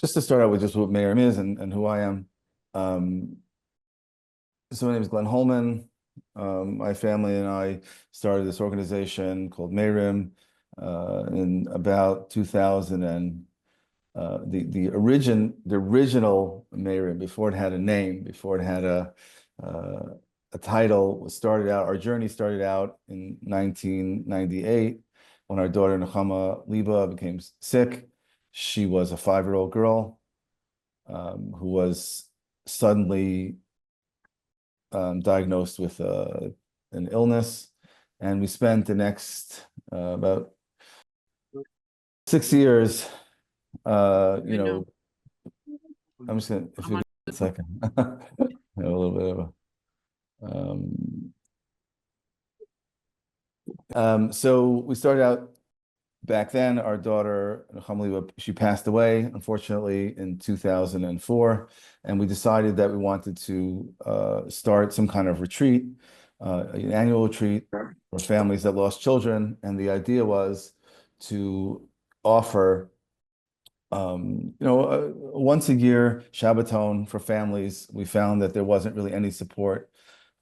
just to start out with just what Mayrim is and who I am. Um, so my name is Glenn Holman. My family and I started this organization called Mayrim in about 2000 and the original Mayrim, before it had a name, before it had a title, started out. Our journey started out in 1998 when our daughter Nechama became sick. She was a 5-year-old girl who was suddenly diagnosed with an illness, and we spent the next about 6 years. I You know. know, I'm just gonna, if I'm you on. give me a second, a little bit of so we started out back then. Our daughter, she passed away, unfortunately, in 2004, and we decided that we wanted to start some kind of retreat, an annual retreat for families that lost children. And the idea was to offer, once a year Shabbaton for families. We found that there wasn't really any support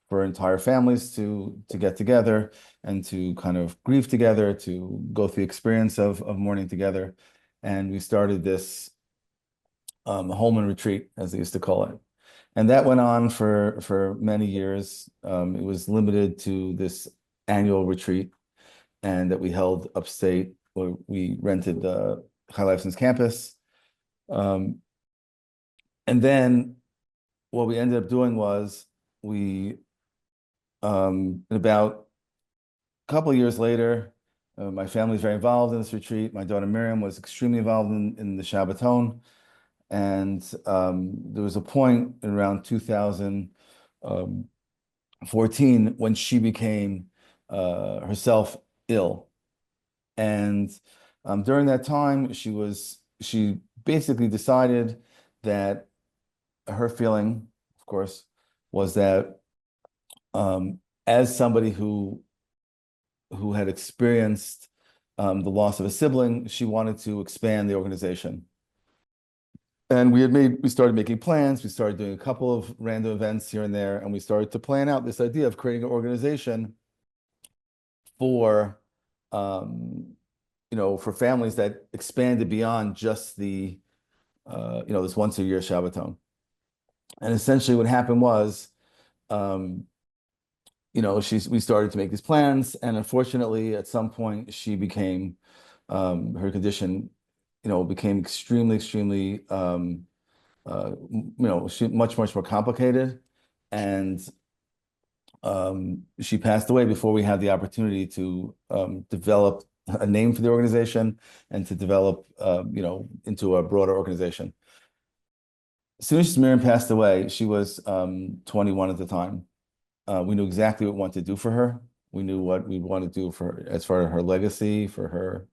for entire families to get together and to kind of grieve together, to go through the experience of mourning together. And we started this Holman retreat, as they used to call it. And that went on for many years. It was limited to this annual retreat, and that we held upstate, where we rented the High Life Since campus. And then what we ended up doing was we about a couple of years later, my family was very involved in this retreat. My daughter Mayrim was extremely involved in the Shabbaton. And there was a point in around 2014 when she became herself ill. And during that time, she basically decided that her feeling, of course, was that as somebody who had experienced the loss of a sibling, she wanted to expand the organization. And we started making plans. We started doing a couple of random events here and there, and we started to plan out this idea of creating an organization for, for families that expanded beyond just the, this once a year Shabbaton. And essentially what happened was, we started to make these plans, and unfortunately, at some point, she became, her condition, became extremely, much more complicated, and she passed away before we had the opportunity to develop a name for the organization and to develop, into a broader organization. As soon as Mayrim passed away, she was 21 at the time. We knew exactly what we wanted to do for her. We knew what we wanted to do for her, as far as her legacy, for her,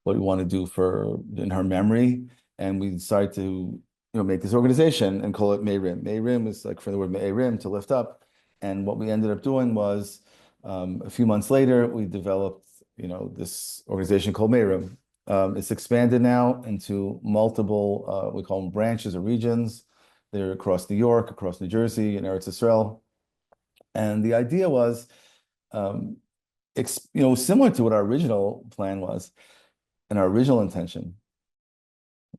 what we want to do for in her memory. And we decided to, make this organization and call it Mayrim. Mayrim is like from the word Mayrim, to lift up. And what we ended up doing was, a few months later, we developed, this organization called Mayrim. It's expanded now into multiple, we call them branches or regions. They're across New York, across New Jersey, and Eretz Yisrael. And the idea was, similar to what our original plan was and our original intention,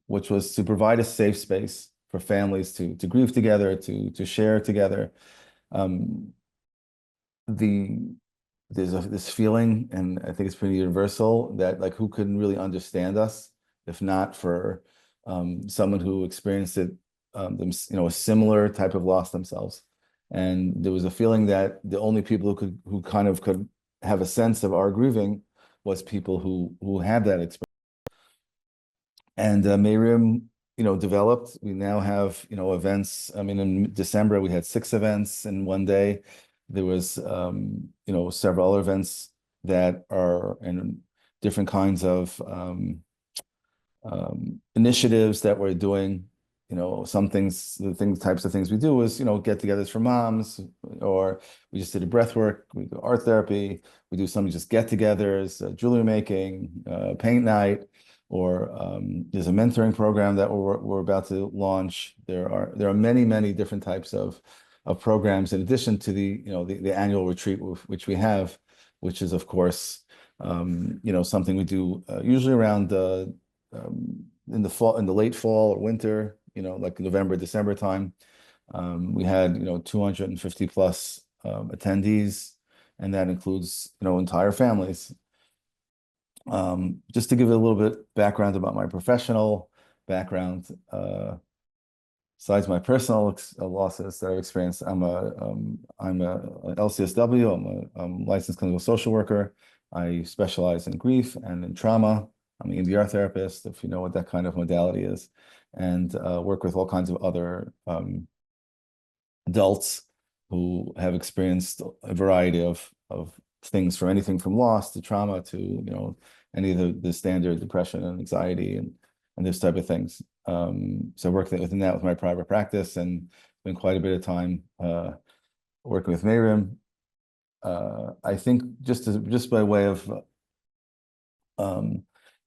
which was to provide a safe space for families to grieve together, to share together. There's this feeling, and I think it's pretty universal, that like, who couldn't really understand us if not for someone who experienced it, a similar type of loss themselves. And there was a feeling that the only people who could have a sense of our grieving was people who had that experience. And Mayrim, developed. We now have, events. I mean, in December we had 6 events in one day. There was, several other events that are in different kinds of initiatives that we're doing. Some things, types of things we do is, get-togethers for moms, or we just did a breath work, we do art therapy, we do some just get-togethers, jewelry making, paint night. or there's a mentoring program that we're about to launch. There are many different types of programs in addition to the annual retreat which we have, which is of course something we do usually around in the fall, in the late fall or winter, like November, December time. We had 250 plus attendees, and that includes entire families. Just to give a little bit background about my professional background, besides my personal losses that I've experienced, I'm a LCSW. I'm a licensed clinical social worker. I specialize in grief and in trauma. I'm an EMDR therapist, if you know what that kind of modality is, and work with all kinds of other adults who have experienced a variety of things, from anything from loss to trauma to any of the standard depression and anxiety and this type of things. So I work within that with my private practice, and spend quite a bit of time working with Mayrim. I think just by way of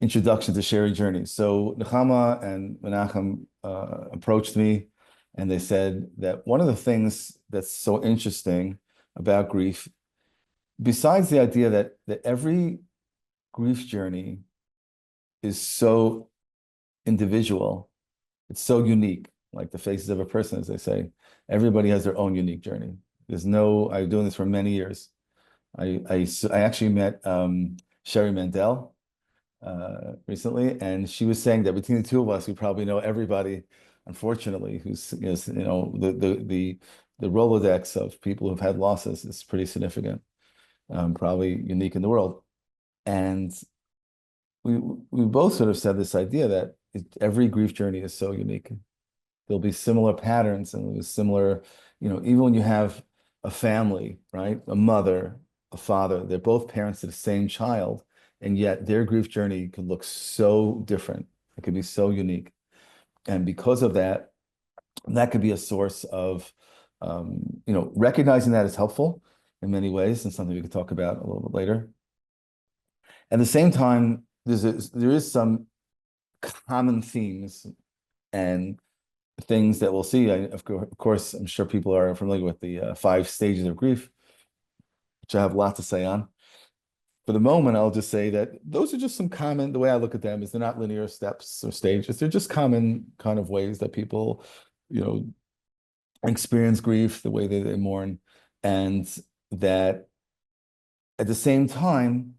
introduction to sharing journeys. So Nechama and Menachem approached me, and they said that one of the things that's so interesting about grief, besides the idea that every grief journey is so individual, it's so unique, like the faces of a person, as they say. Everybody has their own unique journey. I've been doing this for many years. I actually met Sherry Mandel recently, and she was saying that between the two of us, we probably know everybody, unfortunately, who's the Rolodex of people who've had losses is pretty significant, probably unique in the world. And we both sort of said this idea that every grief journey is so unique. There'll be similar patterns, and there'll be similar, even when you have a family, right? A mother, a father, they're both parents to the same child, and yet their grief journey could look so different. It could be so unique. And because of that, that could be a source of, recognizing that is helpful in many ways, and something we could talk about a little bit later. At the same time, there is some common themes and things that we'll see. Of course, I'm sure people are familiar with the 5 stages of grief, which I have a lot to say on. For the moment, I'll just say that those are just some common, the way I look at them is they're not linear steps or stages. They're just common kind of ways that people, experience grief, the way they mourn, and that at the same time,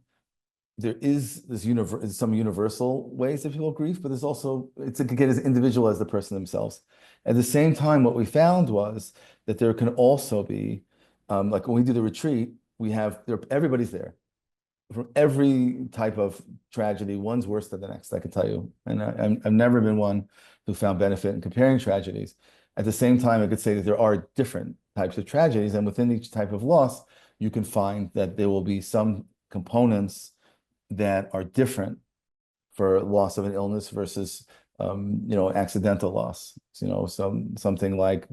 there is some universal ways that people grieve, but there's also, it can get as individual as the person themselves. At the same time, what we found was that there can also be, like when we do the retreat, everybody's there from every type of tragedy. One's worse than the next, I can tell you. And I've never been one who found benefit in comparing tragedies. At the same time, I could say that there are different types of tragedies, and within each type of loss, you can find that there will be some components that are different for loss of an illness versus accidental loss. Something like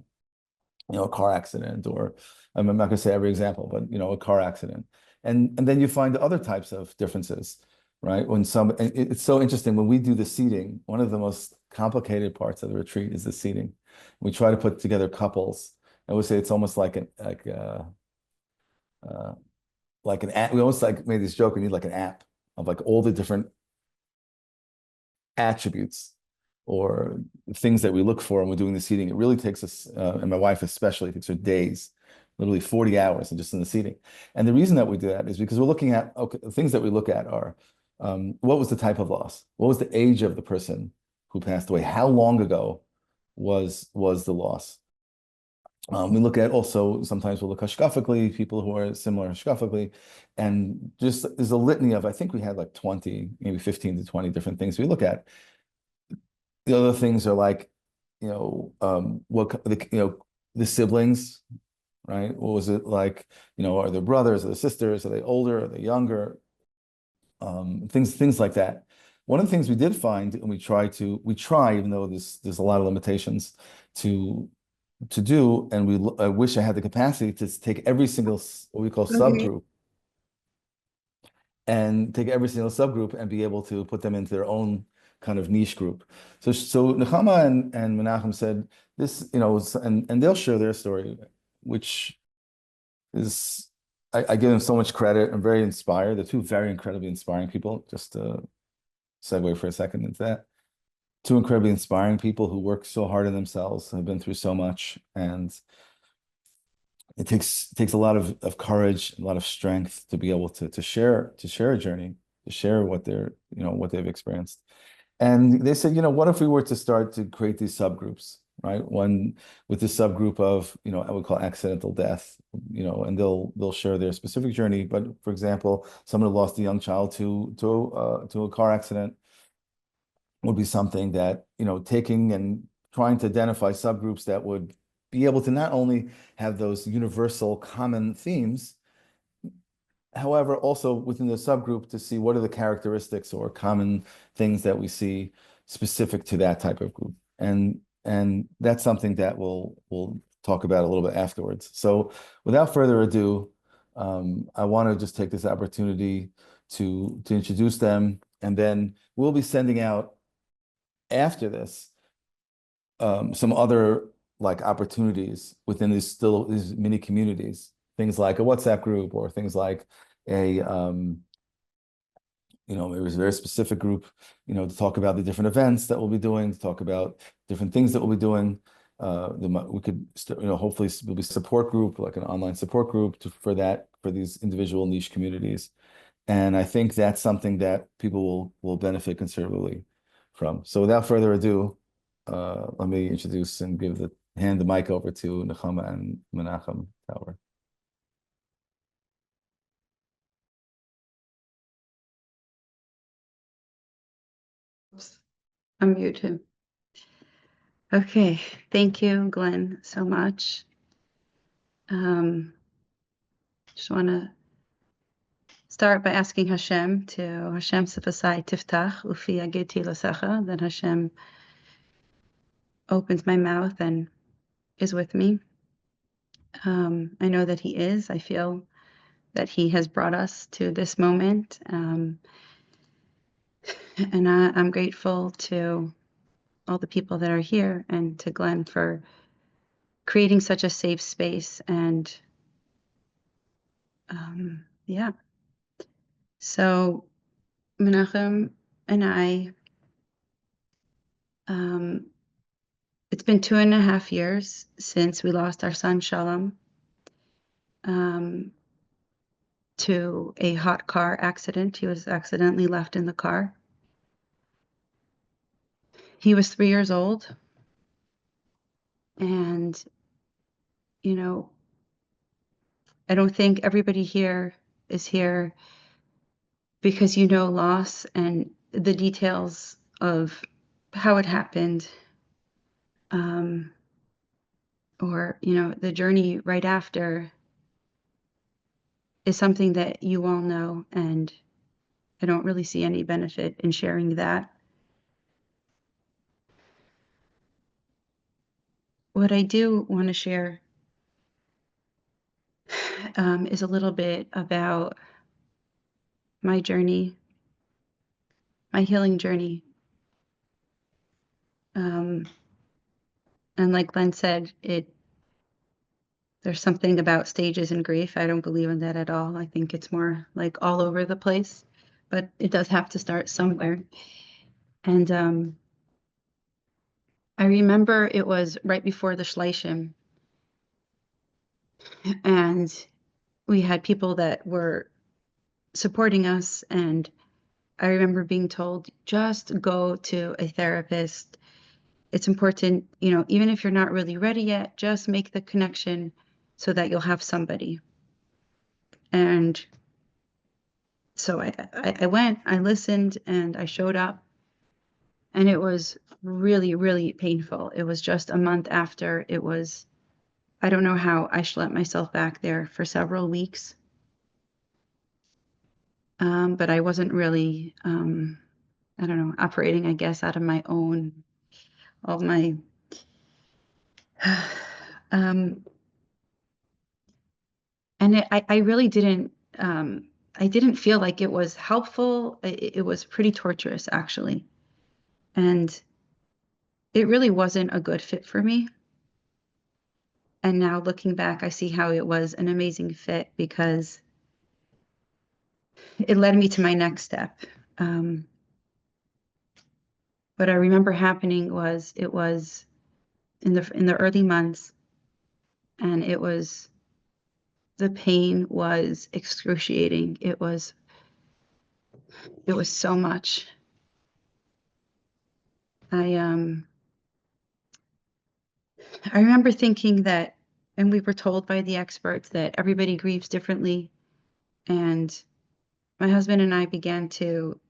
a car accident, or I'm not going to say every example, but a car accident, and then you find other types of differences, right? It's so interesting when we do the seating. One of the most complicated parts of the retreat is the seating. We try to put together couples. I would say it's almost like an app. We almost made this joke. We need like an app of like all the different attributes or things that we look for when we're doing the seating. It really takes us, and my wife especially, takes her days, literally 40 hours and just in the seating. And the reason that we do that is because we're looking at, the things that we look at are, what was the type of loss? What was the age of the person who passed away? How long ago was the loss? We look at also, sometimes we'll look hashkafically, people who are similar hashkafically, and just there's a litany of, I think we had like 20, maybe 15 to 20 different things we look at. The other things are like, the siblings, right? What was it like? Are they brothers, are they sisters, are they older, are they younger? Things like that. One of the things we did find, and we try, even though there's a lot of limitations to do, and I wish I had the capacity to take every single, what we call subgroup, and take every single subgroup and be able to put them into their own kind of niche group. So Nechama and Menachem said this, and they'll share their story, which is I give them so much credit. I'm very inspired. They're two very incredibly inspiring people. Just to segue for a second into that. Two incredibly inspiring people who work so hard on themselves, have been through so much, and it takes a lot of courage, a lot of strength to be able to share a journey, to share what what they've experienced. And they said, what if we were to start to create these subgroups, right? One with this subgroup of, I would call accidental death, and they'll share their specific journey. But for example, someone who lost a young child to a car accident would be something that, taking and trying to identify subgroups that would be able to not only have those universal common themes, however, also within the subgroup to see what are the characteristics or common things that we see specific to that type of group. And that's something that we'll talk about a little bit afterwards. So without further ado, I want to just take this opportunity to introduce them, and then we'll be sending out after this some other like opportunities within these mini communities, things like a WhatsApp group or things like a it was a very specific group, to talk about the different events that we'll be doing, to talk about different things that we'll be doing. We could, hopefully there'll be a support group, like an online support group for these individual niche communities. And I think that's something that people will benefit considerably from. So without further ado, let me introduce and hand the mic over to Nechama and Menachem Tauber. Oops, unmute him. Okay, thank you, Glenn, so much. Just want to start by asking Hashem Sifasai Tiftach Ufi Agiti Lasecha, that Hashem opens my mouth and is with me. I know that He is. I feel that He has brought us to this moment. And I'm grateful to all the people that are here and to Glenn for creating such a safe space. And yeah. So Menachem and I, it's been 2.5 years since we lost our son Shalom to a hot car accident. He was accidentally left in the car. He was 3 years old. And, I don't think everybody here is here because loss and the details of how it happened, or the journey right after is something that you all know, and I don't really see any benefit in sharing that. What I do want to share is a little bit about my journey, my healing journey. And like Glenn said, there's something about stages in grief. I don't believe in that at all. I think it's more like all over the place, but it does have to start somewhere. And I remember it was right before the Shleishim, and we had people that were supporting us, and I remember being told, just go to a therapist. It's important, even if you're not really ready yet, just make the connection so that you'll have somebody. And so I went, I listened, and I showed up. And it was really, really painful. It was just a month after. I don't know how I schlepped myself back there for several weeks. But I wasn't really, I don't know, operating, I guess, out of my own, all my, and I really didn't, I didn't feel like it was helpful. It was pretty torturous, actually. And it really wasn't a good fit for me. And now looking back, I see how it was an amazing fit because it led me to my next step. What I remember happening was it was in the early months, and the pain was excruciating. It was so much. I I remember thinking that, and we were told by the experts that everybody grieves differently, and my husband and I began to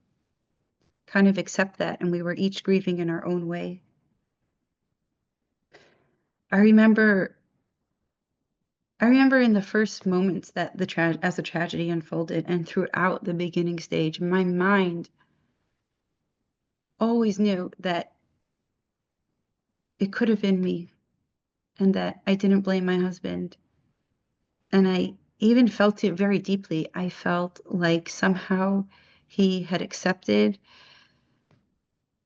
kind of accept that, and we were each grieving in our own way. I remember I remember in the first moments that as the tragedy unfolded and throughout the beginning stage, my mind always knew that it could have been me and that I didn't blame my husband. And I even felt it very deeply. I felt like somehow he had accepted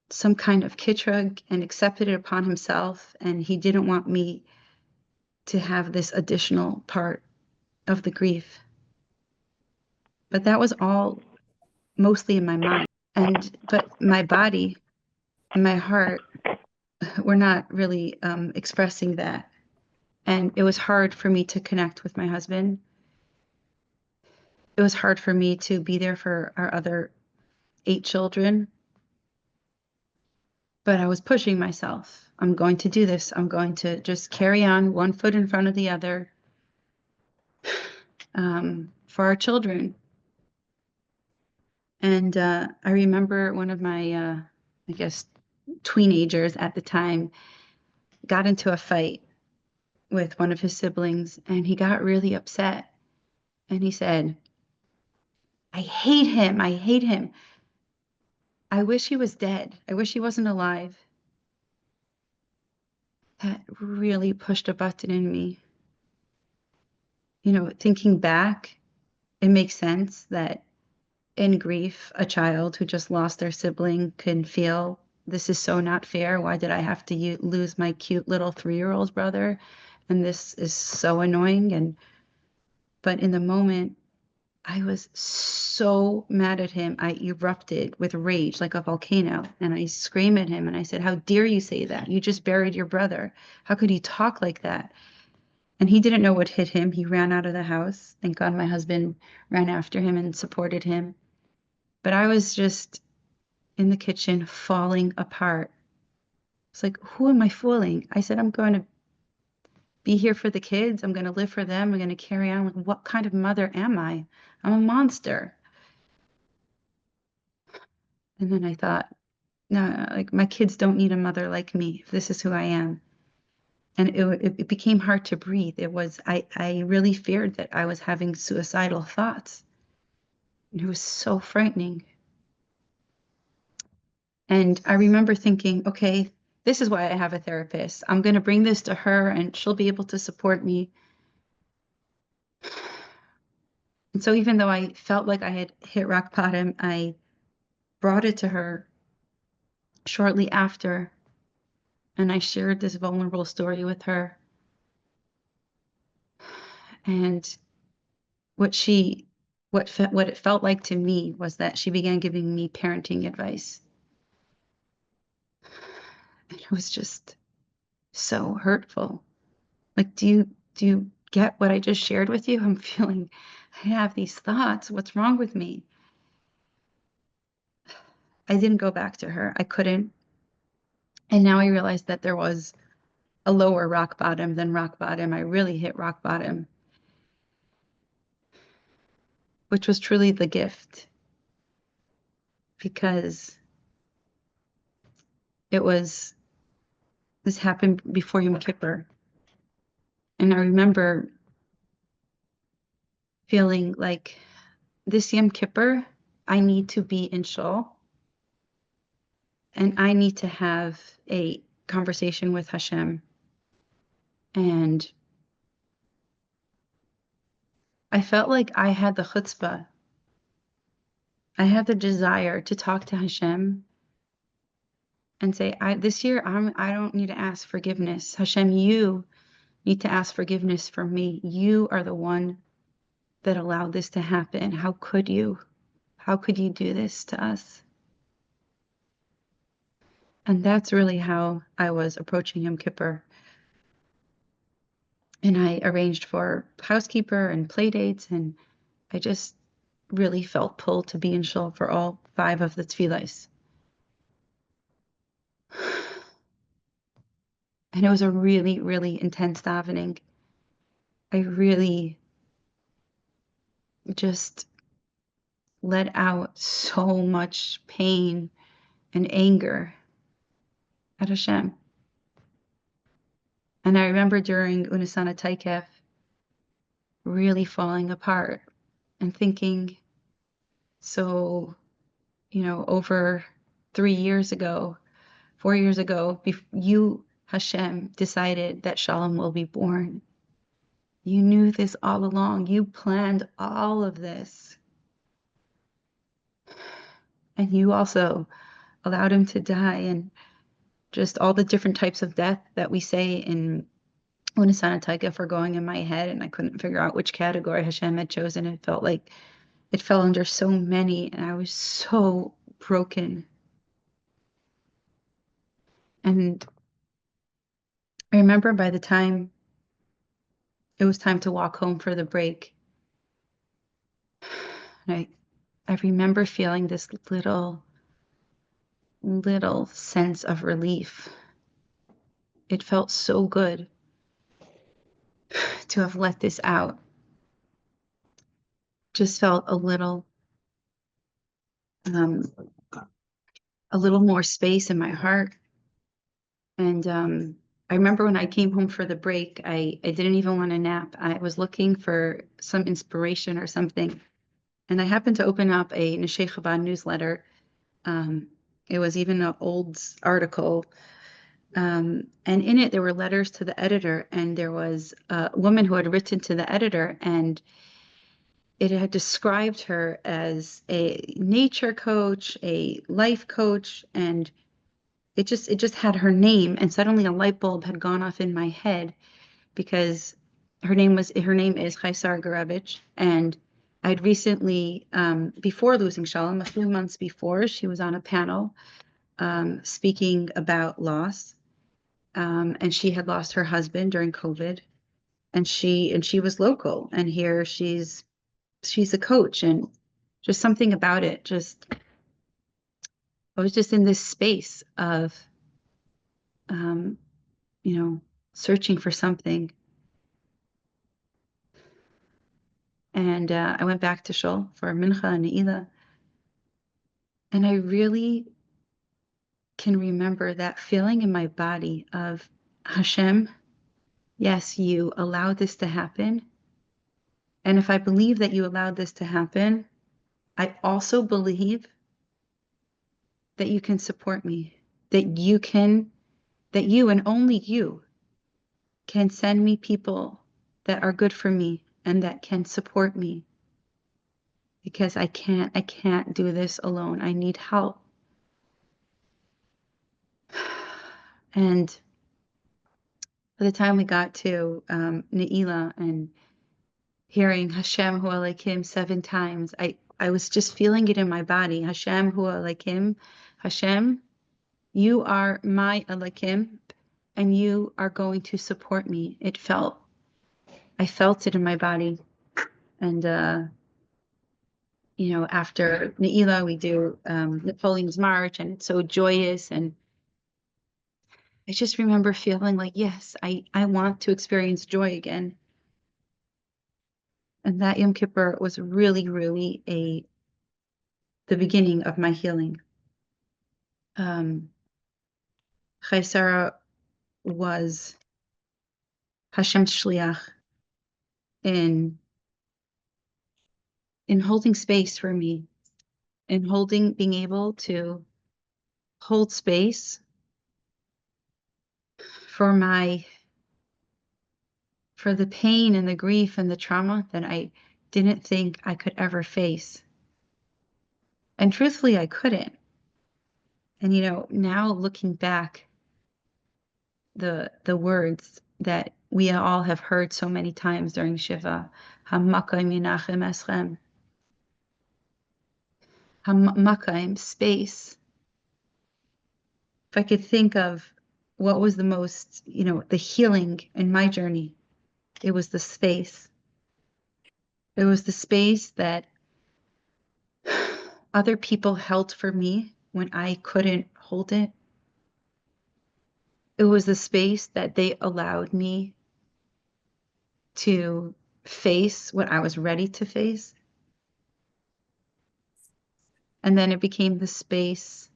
some kind of kitrug and accepted it upon himself, and he didn't want me to have this additional part of the grief. But that was all mostly in my mind. But my body and my heart were not really expressing that. And it was hard for me to connect with my husband. It was hard for me to be there for our other 8 children, but I was pushing myself. I'm going to do this. I'm going to just carry on one foot in front of the other for our children. And I remember one of my, I guess, teenagers at the time got into a fight with one of his siblings, and he got really upset. And he said, I hate him. I hate him. I wish he was dead. I wish he wasn't alive. That really pushed a button in me. Thinking back, it makes sense that in grief, a child who just lost their sibling can feel this is so not fair. Why did I have to lose my cute little 3-year-old brother? And this is so annoying. But in the moment, I was so mad at him. I erupted with rage like a volcano, and I screamed at him and I said, how dare you say that? You just buried your brother. How could you talk like that? And he didn't know what hit him. He ran out of the house. Thank God my husband ran after him and supported him. But I was just in the kitchen falling apart. It's like, who am I fooling? I said, I'm going to be here for the kids. I'm going to live for them. I'm going to carry on. What kind of mother am I? I'm a monster. And then I thought, no, like my kids don't need a mother like me. This is who I am. And it became hard to breathe. I really feared that I was having suicidal thoughts. And it was so frightening. And I remember thinking, okay, this is why I have a therapist. I'm going to bring this to her and she'll be able to support me. And so even though I felt like I had hit rock bottom, I brought it to her shortly after, and I shared this vulnerable story with her. And what she what it felt like to me was that she began giving me parenting advice. And it was just so hurtful. Like, do you get what I just shared with you? I'm feeling I have these thoughts. What's wrong with me? I didn't go back to her. I couldn't. And now I realized that there was a lower rock bottom than rock bottom. I really hit rock bottom, which was truly the gift because it was this happened before Yom Kippur. And I remember feeling like this Yom Kippur, I need to be in shul and I need to have a conversation with Hashem. And I felt like I had the chutzpah. I had the desire to talk to Hashem and say, this year I don't need to ask forgiveness. Hashem, you need to ask forgiveness for me. You are the one that allowed this to happen. How could you? How could you do this to us? And that's really how I was approaching Yom Kippur. And I arranged for housekeeper and play dates, and I just really felt pulled to be in shul for all 5 of the tefillos. And it was a really, really intense davening. I really just let out so much pain and anger at Hashem. And I remember during Unasana Taikef really falling apart and thinking, so, over 3 years ago, 4 years ago, you, Hashem, decided that Shalom will be born. You knew this all along. You planned all of this. And you also allowed him to die, and just all the different types of death that we say in Unisana Taika for going in my head, and I couldn't figure out which category Hashem had chosen. It felt like it fell under so many, and I was so broken. And I remember by the time it was time to walk home for the break, and I remember feeling this little sense of relief. It felt so good to have let this out. Just felt a little more space in my heart. And I remember when I came home for the break, I didn't even want to nap. I was looking for some inspiration or something. And I happened to open up a Neshei Chabad newsletter. It was even an old article. And in it, there were letters to the editor. And there was a woman who had written to the editor, and it had described her as a nature coach, a life coach, and it just had her name. And suddenly a light bulb had gone off in my head, because her name is Chaisar Gurevich, and I'd recently, before losing Shalom, a few months before, she was on a panel speaking about loss, and she had lost her husband during COVID, and she was local, and here she's a coach, and just something about it, I was just in this space of um, searching for something. And I went back to shul for mincha and ne'ilah, and I really can remember that feeling in my body of, Hashem, yes, you allowed this to happen. And if I believe that you allowed this to happen, I also believe that you can support me, that you and only you can send me people that are good for me and that can support me, because I can't do this alone. I need help. And by the time we got to Ne'ilah and hearing Hashem Hu Elokim 7 times, I was just feeling it in my body. Hashem Hu Elokim, Hashem, you are my Elokim, and you are going to support me. I felt it in my body. And after Ne'ilah, we do Napoleon's March, and it's so joyous. And I just remember feeling like, yes, I want to experience joy again. And that Yom Kippur was really, really the beginning of my healing. Chaisara was Hashem's shliach in holding space for me, in being able to hold space for the pain and the grief and the trauma that I didn't think I could ever face. And truthfully, I couldn't. And now looking back, the words that we all have heard so many times during Shiva, Hamakayim Menachem Eschem, Hamakayim, space. If I could think of what was the most, the healing in my journey, it was the space. It was the space that other people held for me when I couldn't hold it. It was the space that they allowed me to face what I was ready to face. And then it became the space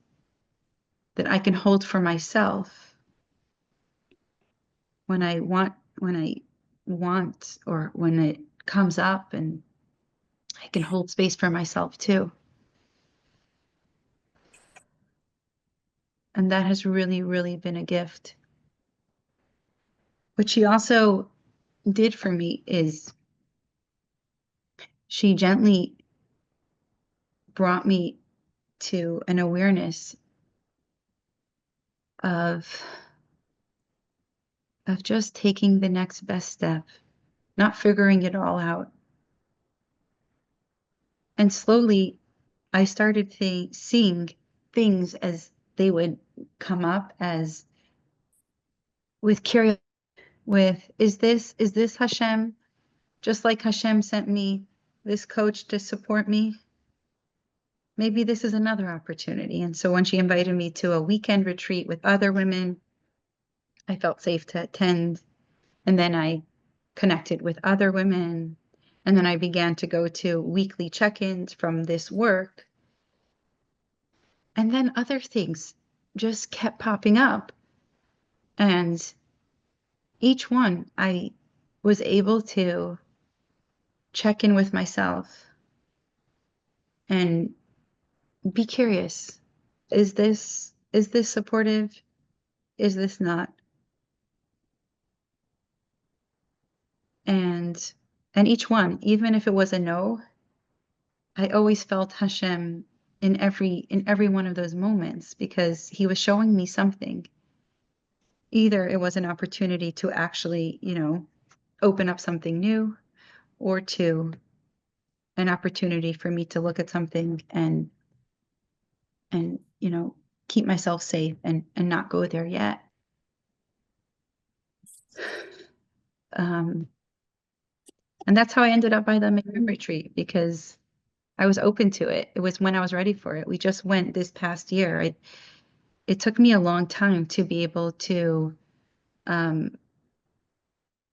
that I can hold for myself when I want, or when it comes up, and I can hold space for myself too. And that has really, really been a gift. What she also did for me is she gently brought me to an awareness of just taking the next best step, not figuring it all out. And slowly I started seeing things as they would come up, as with curiosity, with is this Hashem? Just like Hashem sent me this coach to support me, maybe this is another opportunity. And so when she invited me to a weekend retreat with other women, I felt safe to attend. And then I connected with other women. And then I began to go to weekly check-ins from this work. And then other things just kept popping up. And each one I was able to check in with myself and be curious. Is this supportive? Is this not? And each one, even if it was a no, I always felt Hashem in every one of those moments, because he was showing me something. Either it was an opportunity to actually, open up something new, or to an opportunity for me to look at something and keep myself safe and not go there yet. Um, and that's how I ended up by the Mayrim retreat, because I was open to it. It was when I was ready for it. We just went this past year. It took me a long time to be able to, that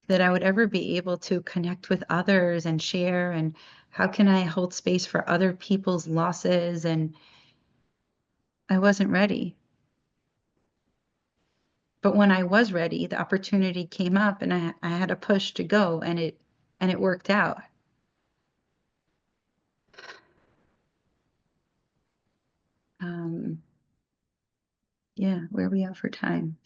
I would ever be able to connect with others and share, and how can I hold space for other people's losses? And I wasn't ready. But when I was ready, the opportunity came up, and I had a push to go, and it worked out. Yeah, where are we at for time?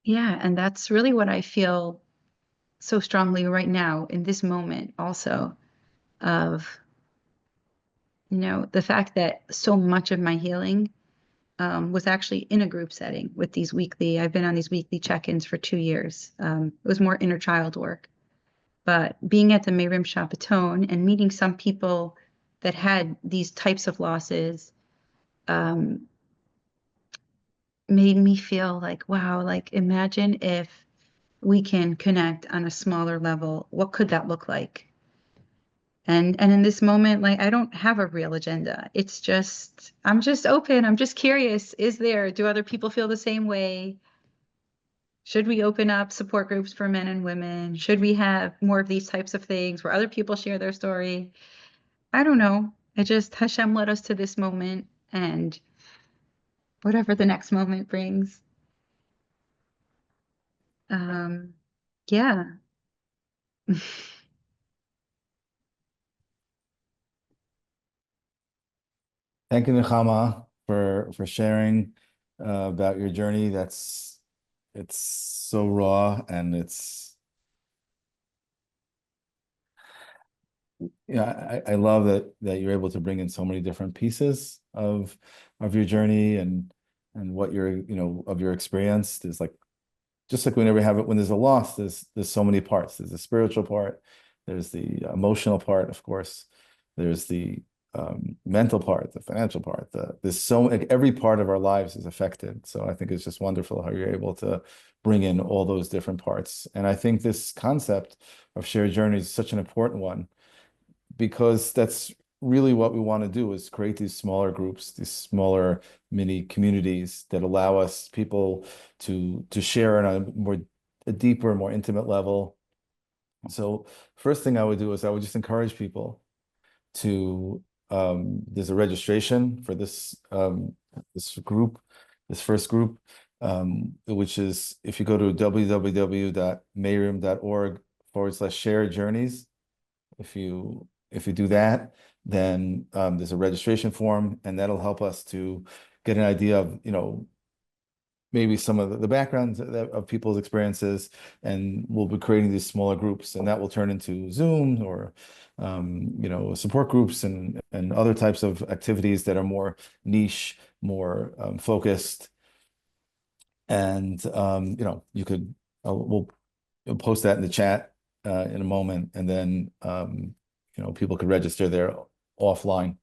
Yeah, and that's really what I feel so strongly right now in this moment also, of, the fact that so much of my healing was actually in a group setting with I've been on these weekly check-ins for 2 years. It was more inner child work. But being at the Mayrim Shabbaton and meeting some people that had these types of losses made me feel like, wow, like imagine if we can connect on a smaller level. What could that look like? And in this moment, like, I don't have a real agenda. It's just, I'm just open. I'm just curious. Do other people feel the same way? Should we open up support groups for men and women? Should we have more of these types of things where other people share their story? I don't know. Hashem led us to this moment, and whatever the next moment brings. Yeah. Thank you, Nechama, for sharing about your journey. It's so raw, and Yeah, I love that you're able to bring in so many different pieces of your journey and what you're, of your experience. There's like just like whenever we have it, when there's a loss, there's so many parts. There's the spiritual part, there's the emotional part, of course, there's the mental part, the financial part. There's so like every part of our lives is affected. So I think it's just wonderful how you're able to bring in all those different parts. And I think this concept of shared journey is such an important one because that's really what we want to do is create these smaller groups, these smaller mini communities that allow us people to share on a deeper, more intimate level. So first thing I would do is I would just encourage people to there's a registration for this group, this first group, which is if you go to www.mayrim.org/shared journeys. If you do that, then there's a registration form, and that'll help us to get an idea of, maybe some of the backgrounds of people's experiences, and we'll be creating these smaller groups, and that will turn into Zoom or, support groups and other types of activities that are more niche, more focused. And, we'll post that in the chat in a moment, and then people could register there offline.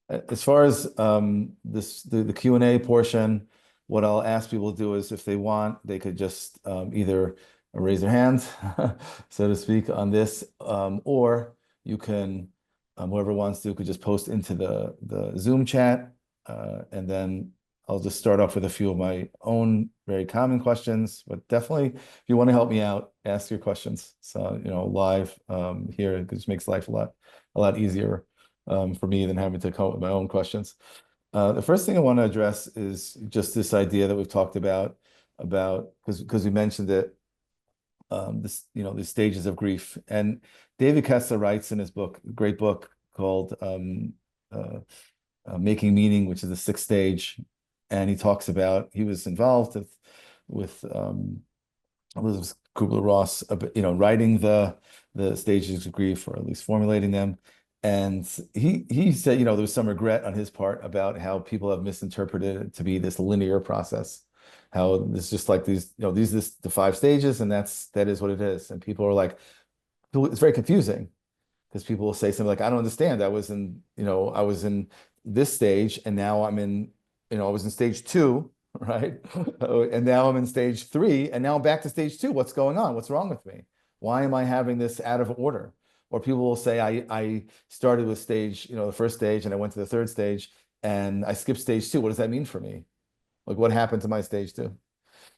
As far as the Q&A portion, what I'll ask people to do is if they want, they could just either raise their hands, so to speak, on this, or you can, whoever wants to, could just post into the Zoom chat, and then I'll just start off with a few of my own very common questions, but definitely if you want to help me out, ask your questions. So, live here, it just makes life a lot easier for me than having to come up with my own questions. The first thing I want to address is just this idea that we've talked about because we mentioned it, the stages of grief. And David Kessler writes in his book, a great book called Making Meaning, which is the sixth stage. And he talks about he was involved with Elizabeth Kubler-Ross, writing the stages of grief, or at least formulating them. And he said, there was some regret on his part about how people have misinterpreted it to be this linear process, how it's just like these, the five stages, and that is what it is. And people are like, it's very confusing because people will say something like, I don't understand. I was in this stage, and now I'm in, I was in stage 2, right? And now I'm in stage 3, and now I'm back to stage 2. What's going on? What's wrong with me? Why am I having this out of order? Or people will say, I started with stage, the first stage, and I went to the third stage, and I skipped stage 2. What does that mean for me? Like, what happened to my stage 2?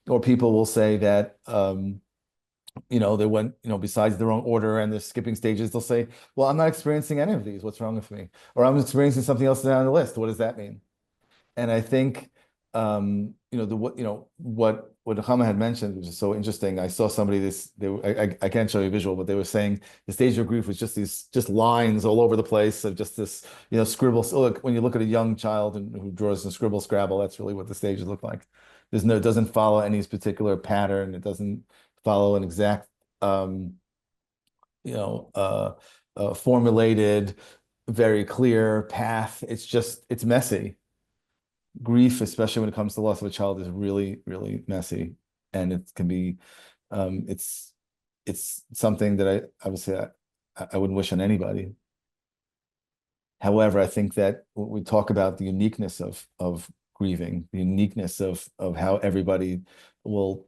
Or people will say that, they went, besides the wrong order and they're skipping stages, they'll say, well, I'm not experiencing any of these. What's wrong with me? Or I'm experiencing something else down the list. What does that mean? And I think, what Nechama had mentioned, which is so interesting. I saw somebody I can't show you a visual, but they were saying the stage of grief was just lines all over the place of just this, scribble. So look, when you look at a young child who draws a scribble scrabble, that's really what the stages look like. It doesn't follow any particular pattern. It doesn't follow an exact, formulated, very clear path. It's messy. Grief, especially when it comes to loss of a child, is really, really messy, and it can be, it's something that I obviously I wouldn't wish on anybody. However, I think that when we talk about the uniqueness of grieving, the uniqueness of how everybody will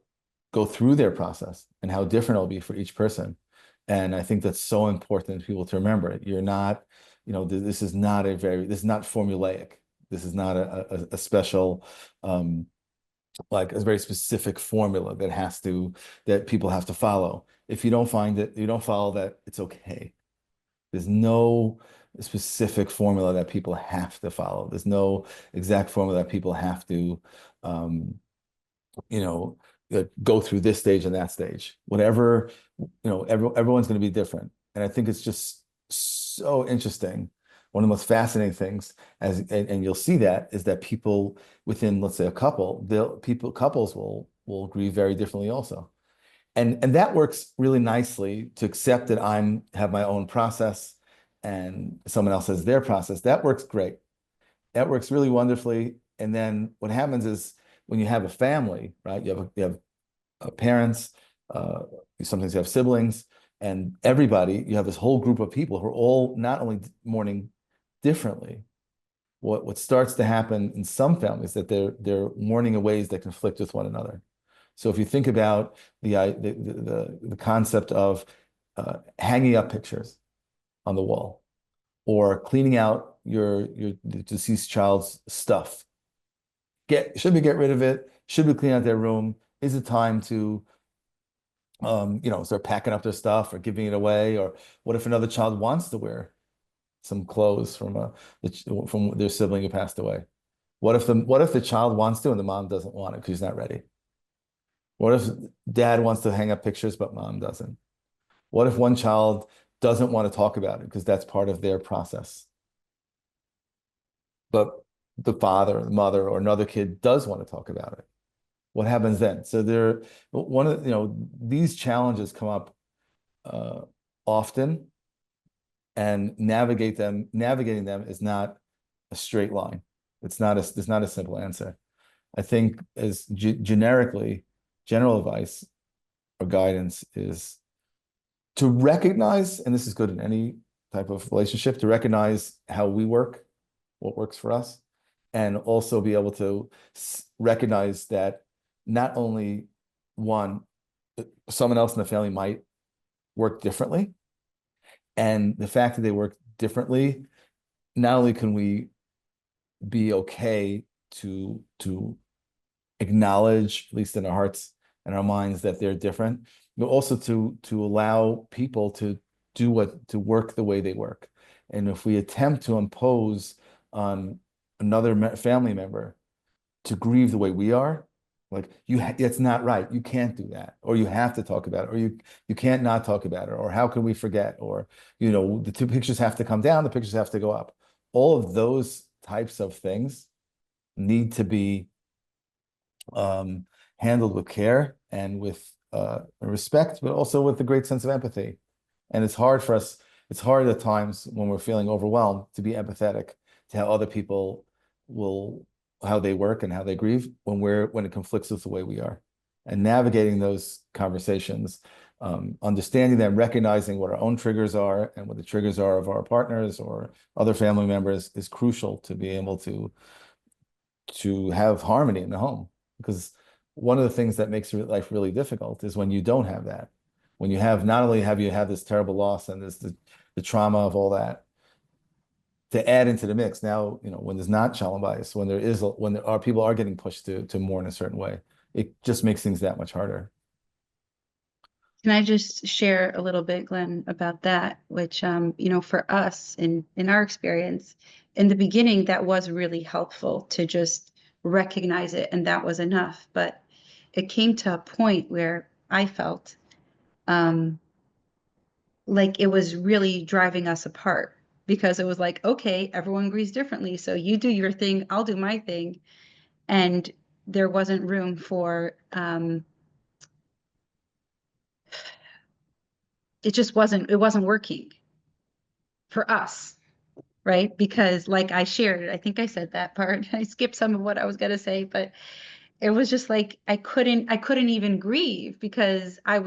go through their process and how different it'll be for each person. And I think that's so important for people to remember it. You're not, this is not formulaic. This is not a special, like a very specific formula that people have to follow. If you don't find it, you don't follow that, it's okay. There's no specific formula that people have to follow. There's no exact formula that people have to, go through this stage and that stage. Whatever, everyone's going to be different. And I think it's just so interesting. One of the most fascinating things, and you'll see that, is that people within, let's say, a couple, couples will grieve very differently also. And that works really nicely to accept that have my own process, and someone else has their process. That works great. That works really wonderfully. And then what happens is when you have a family, right? You have parents, uh, sometimes you have siblings, and everybody, you have this whole group of people who are all not only mourning differently. What starts to happen in some families that they're mourning in ways that conflict with one another. So if you think about the concept of hanging up pictures on the wall or cleaning out your deceased child's stuff, should we get rid of it? Should we clean out their room? Is it time to start packing up their stuff or giving it away? Or what if another child wants to wear some clothes from their sibling who passed away? What if the child wants to and the mom doesn't want it because she's not ready? What if dad wants to hang up pictures but mom doesn't? What if one child doesn't want to talk about it because that's part of their process, but the father, or the mother, or another kid does want to talk about it? What happens then? So these challenges come up often, and navigating them is not a straight line. It's not a simple answer. I think as general advice or guidance is to recognize, and this is good in any type of relationship, to recognize how we work, what works for us, and also be able to recognize that not only one, someone else in the family might work differently, and the fact that they work differently, not only can we be okay to acknowledge, at least in our hearts and our minds, that they're different, but also to allow people to work the way they work. And if we attempt to impose on another family member to grieve the way we are, like it's not right. You can't do that, or you have to talk about it, or you can't not talk about it, or how can we forget, or the two pictures have to come down, the pictures have to go up. All of those types of things need to be handled with care and with respect, but also with a great sense of empathy. And it's hard for us. It's hard at times when we're feeling overwhelmed to be empathetic to how other people how they work and how they grieve when it conflicts with the way we are. And navigating those conversations, understanding them, recognizing what our own triggers are and what the triggers are of our partners or other family members is crucial to be able to have harmony in the home. Because one of the things that makes life really difficult is when you don't have that. When you have, not only have you had this terrible loss and the trauma of all that to add into the mix. Now, when there's not shalom bias, when people are getting pushed to mourn a certain way, it just makes things that much harder. Can I just share a little bit, Glenn, about that, which, for us in our experience, in the beginning, that was really helpful to just recognize it, and that was enough. But it came to a point where I felt like it was really driving us apart because it was like, okay, everyone agrees differently. So you do your thing, I'll do my thing. And there wasn't room for, it wasn't working for us. Right? Because like I shared, I think I said that part. I skipped some of what I was gonna say, but it was just like I couldn't even grieve because I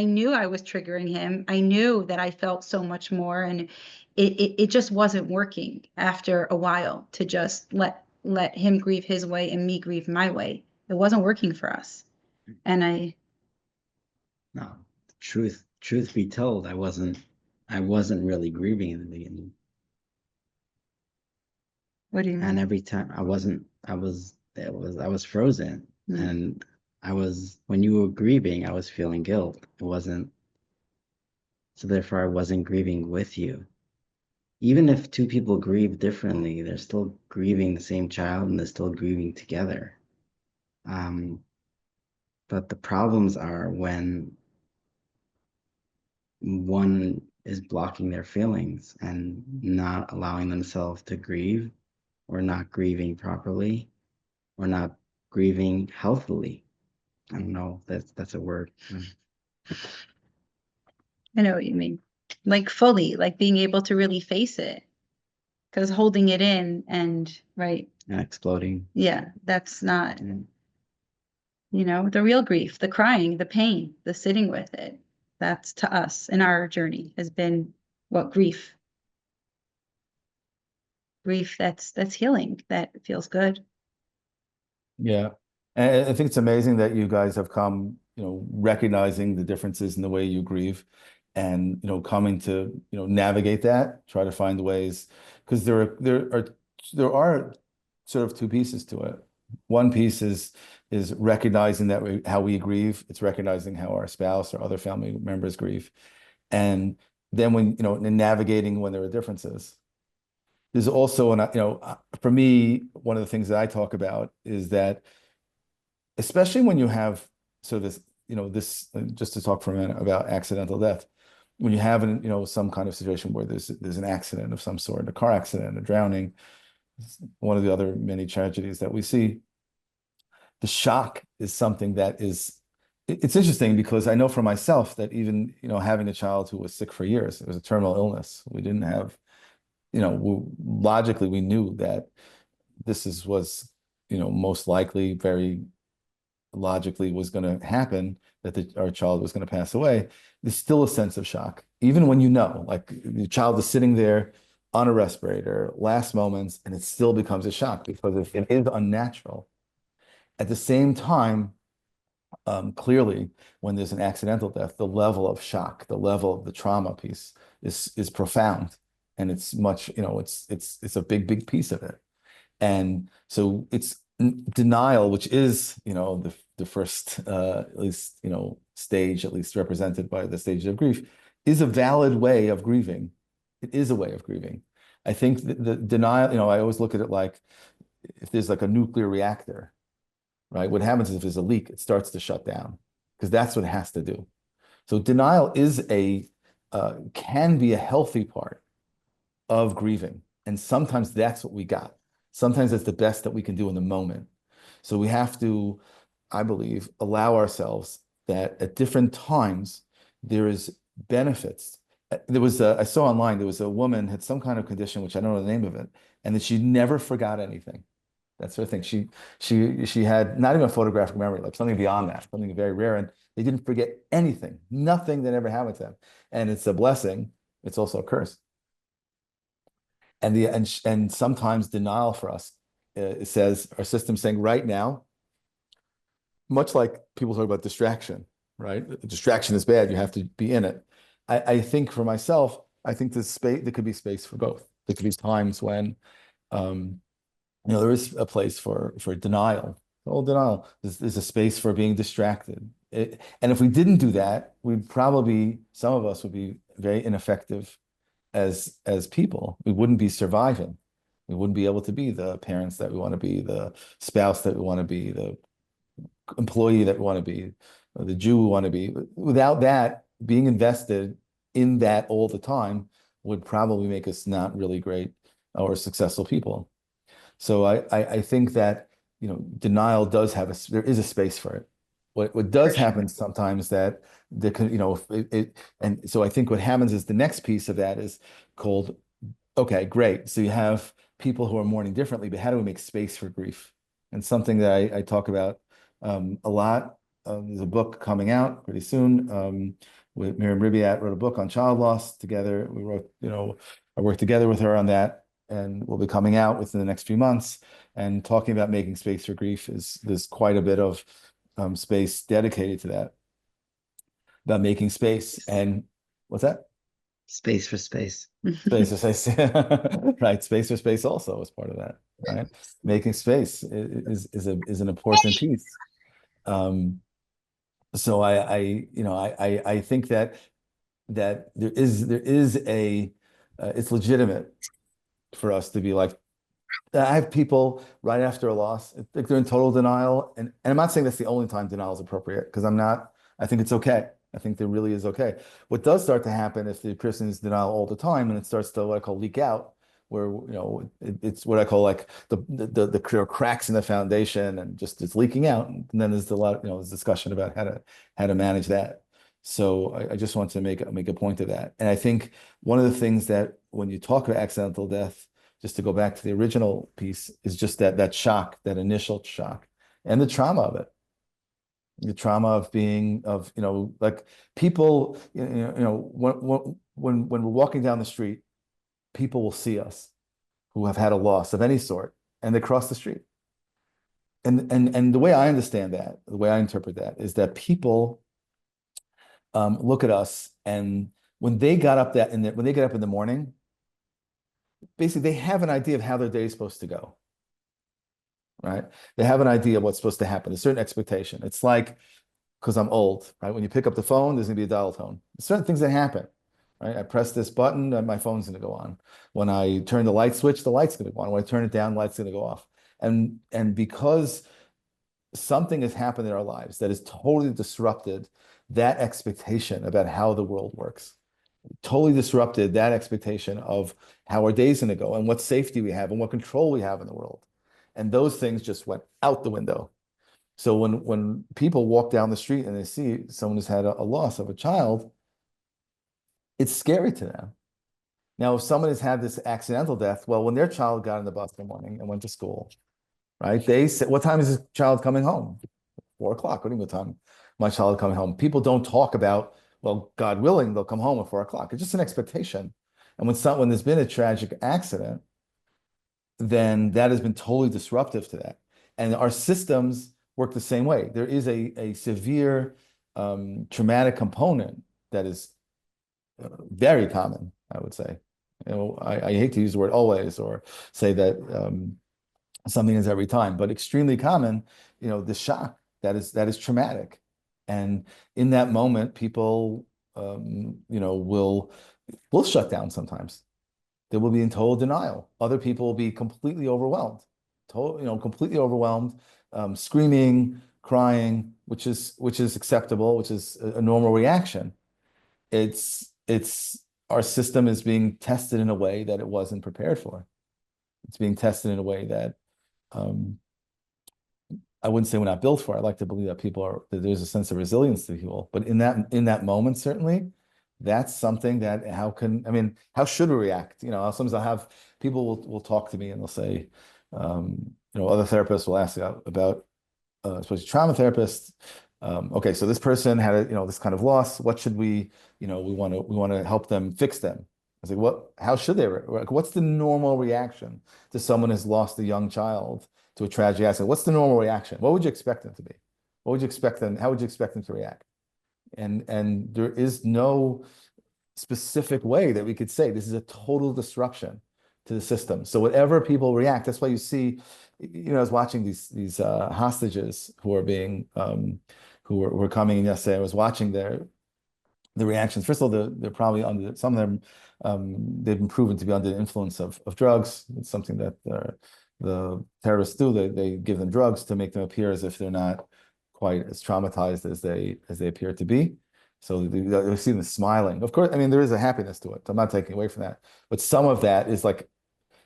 knew I was triggering him. I knew that I felt so much more, and it just wasn't working after a while to just let him grieve his way and me grieve my way. It wasn't working for us. And No, truth be told, I wasn't really grieving in the beginning. what do you And mean? every time I was frozen. And when you were grieving, I was feeling guilt. It wasn't, so therefore I wasn't grieving with you. Even if two people grieve differently, they're still grieving the same child and they're still grieving together. But the problems are when one is blocking their feelings and not allowing themselves to grieve, or not grieving properly, or not grieving healthily. I don't know if that's a word. I know what you mean. like fully, like being able to really face it. Because holding it in and right, and exploding. yeah, that's not, the real grief, the crying, the pain, the sitting with it. That's to us in our journey has been what grief. Grief that's healing, that feels good. Yeah. And I think it's amazing that you guys have come, recognizing the differences in the way you grieve and, coming to, navigate that, try to find ways, because there are sort of two pieces to it. One piece is recognizing that how we grieve. It's recognizing how our spouse or other family members grieve. And then when, in navigating when there are differences. There's also, for me, one of the things that I talk about is that especially when you have sort of this, just to talk for a minute about accidental death, when you have some kind of situation where there's an accident of some sort, a car accident, a drowning, one of the other many tragedies that we see, the shock is something that it's interesting because I know for myself that even, having a child who was sick for years, it was a terminal illness. We didn't have, logically we knew that was, most likely very logically was going to happen, that our child was going to pass away. There's still a sense of shock, even when like the child is sitting there on a respirator, last moments, and it still becomes a shock because it is unnatural. At the same time, clearly, when there's an accidental death, the level of shock, the level of the trauma piece is profound, and it's much, it's a big piece of it. And so it's denial, which is, the first, at least, stage, at least represented by the stage of grief, is a valid way of grieving. It is a way of grieving. I think the denial, I always look at it like if there's like a nuclear reactor, right? What happens is if there's a leak, it starts to shut down because that's what it has to do. So denial can be a healthy part of grieving. And sometimes that's what we got. Sometimes it's the best that we can do in the moment. So we have to, I believe, allow ourselves that at different times there is benefits. I saw online, there was a woman had some kind of condition, which I don't know the name of it, and that she never forgot anything. That sort of thing. She had not even a photographic memory, like something beyond that, something very rare, and they didn't forget anything, nothing that ever happened to them. And it's a blessing. It's also a curse. And sometimes denial for us, it says our system saying right now, much like people talk about distraction, right? Distraction is bad. You have to be in it. I think for myself, I think there could be space for both. There could be times when, there is a place for denial. All denial. There's a space for being distracted. And if we didn't do that, some of us would be very ineffective as people. We wouldn't be surviving. We wouldn't be able to be the parents that we want to be, the spouse that we want to be, the employee that we want to be, the Jew we want to be. Without that, being invested in that all the time would probably make us not really great or successful people. So I think that, denial there is a space for it. What does happen sometimes that and so I think what happens is the next piece of that is called, okay, great. So you have people who are mourning differently, but how do we make space for grief? And something that I talk about a lot. There's a book coming out pretty soon. With Mayrim wrote a book on child loss together. We wrote, I worked together with her on that, and will be coming out within the next few months. And talking about making space for grief there's quite a bit of space dedicated to that, about making space. And what's that? Space for space. Space for space. Right. Space for space also is part of that, right? Making space is an important piece. So I think that there is it's legitimate for us to be like, I have people right after a loss, like they're in total denial. And I'm not saying that's the only time denial is appropriate, because I think it's okay. I think there really is okay. What does start to happen if the person is in denial all the time and it starts to what I call leak out, where it's what I call like the cracks in the foundation and just it's leaking out. And then there's a lot, there's discussion about how to manage that. So I just want to make a point of that. And I think one of the things that when you talk about accidental death, just to go back to the original piece, is just that shock, that initial shock, and the trauma of it. The trauma of being like people, when we're walking down the street, people will see us who have had a loss of any sort, and they cross the street. And the way I understand that, the way I interpret that, is that people look at us, and when they got up when they get up in the morning, basically they have an idea of how their day is supposed to go, right? They have an idea of what's supposed to happen, a certain expectation. It's like, because I'm old, right? When you pick up the phone, there's gonna be a dial tone. There's certain things that happen, right? I press this button, and my phone's gonna go on. When I turn the light switch, the light's gonna go on. When I turn it down, the light's gonna go off. And because something has happened in our lives that has totally disrupted that expectation about how the world works, totally disrupted that expectation of how our day's gonna go and what safety we have and what control we have in the world. And those things just went out the window. So when people walk down the street and they see someone who's had a loss of a child, it's scary to them. Now, if someone has had this accidental death, well, when their child got on the bus in the morning and went to school, right? They said, "What time is this child coming home?" 4 o'clock. What do you mean, what time? My child coming home. People don't talk about, well, God willing, they'll come home at 4 o'clock. It's just an expectation. And when there's been a tragic accident, then that has been totally disruptive to that. And our systems work the same way. There is a severe traumatic component that is very common, I would say. I hate to use the word always or say that something is every time, but extremely common, the shock that is traumatic. And in that moment, people will shut down sometimes. They will be in total denial. Other people will be completely overwhelmed, completely overwhelmed, screaming, crying, which is acceptable, which is a normal reaction. It's our system is being tested in a way that it wasn't prepared for. It's being tested in a way that I wouldn't say we're not built for. I like to believe that there's a sense of resilience to people, but in that moment, certainly, that's something that how should we react? Sometimes I'll have people will talk to me and they'll say, other therapists will ask about especially trauma therapists. Okay, so this person had this kind of loss. What should we want to help them fix them. I was like, how should they what's the normal reaction to someone who's lost a young child to a tragic accident? What's the normal reaction? What would you expect them to be? What would you expect them? How would you expect them to react? And there is no specific way that we could say this is a total disruption to the system. So whatever people react, that's why you see, I was watching these hostages who are being who were coming in yesterday. I was watching the reactions. First of all, they're probably under some of them. They've been proven to be under the influence of drugs. It's something that the terrorists do. They give them drugs to make them appear as if they're not quite as traumatized as they appear to be. So they see them smiling. Of course, there is a happiness to it. I'm not taking away from that. But some of that is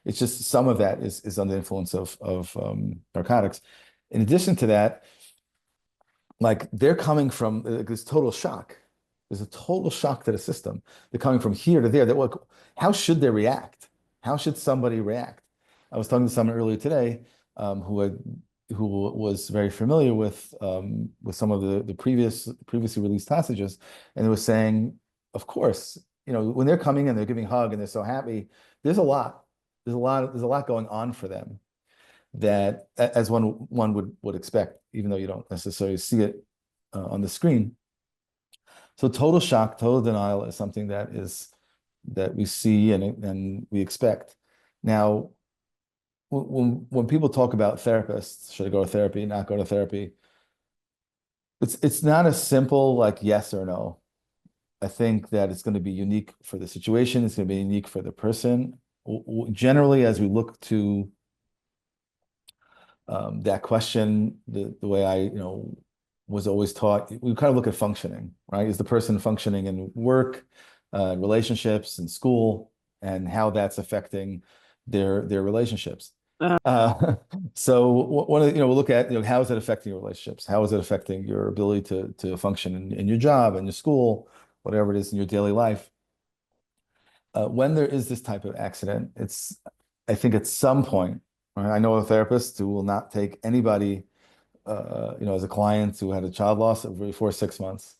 it's just some of that is under the influence of narcotics. In addition to that, they're coming from this total shock. There's a total shock to the system. They're coming from here to there. How should they react? How should somebody react? I was talking to someone earlier today who was very familiar with some of the previously released hostages, and they were saying, of course, when they're coming in, they're giving a hug and they're so happy. There's a lot going on for them that, as one would expect, even though you don't necessarily see it on the screen. So total shock, total denial is something that we see and we expect. Now, when people talk about therapists, should I go to therapy, not go to therapy? It's not a simple yes or no. I think that it's going to be unique for the situation. It's going to be unique for the person. Generally, as we look to that question, the way I was always taught, we kind of look at functioning, right? Is the person functioning in work, relationships, and school, and how that's affecting their relationships? So one of we'll look at how is it affecting your relationships? How is it affecting your ability to function in your job and your school, whatever it is in your daily life? When there is this type of accident, I think at some point, right, I know a therapist who will not take anybody, as a client who had a child loss before 6 months.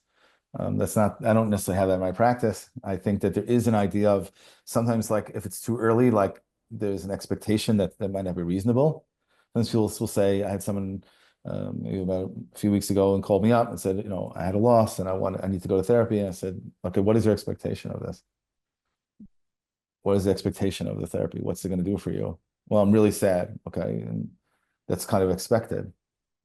That's not, I don't necessarily have that in my practice. I think that there is an idea of sometimes, like, if it's too early, like there's an expectation that might not be reasonable. Sometimes people will say, I had someone maybe about a few weeks ago and called me up and said, I had a loss and I need to go to therapy. And I said, okay, what is your expectation of this? What is the expectation of the therapy? What's it going to do for you? Well, I'm really sad. Okay. And that's kind of expected,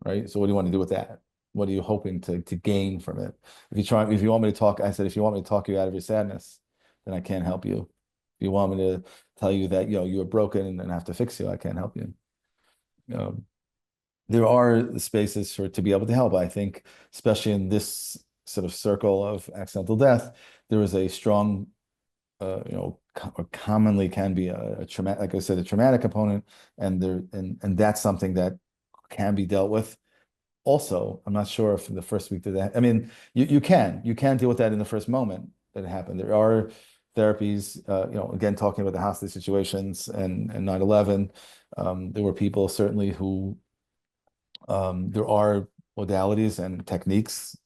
right? So what do you want to do with that? What are you hoping to gain from it? If you want me to talk, I said, if you want me to talk you out of your sadness, then I can't help you. If you want me to tell you that, you're broken and have to fix you, I can't help you. There are spaces to be able to help. I think, especially in this sort of circle of accidental death, there is a strong or commonly can be a traumatic, like I said, a traumatic component, and that's something that can be dealt with. Also, I'm not sure if in the first week that, I mean, you can deal with that in the first moment that it happened. There are therapies, again, talking about the hostage situations and 9/11, there were people certainly who, there are modalities and techniques,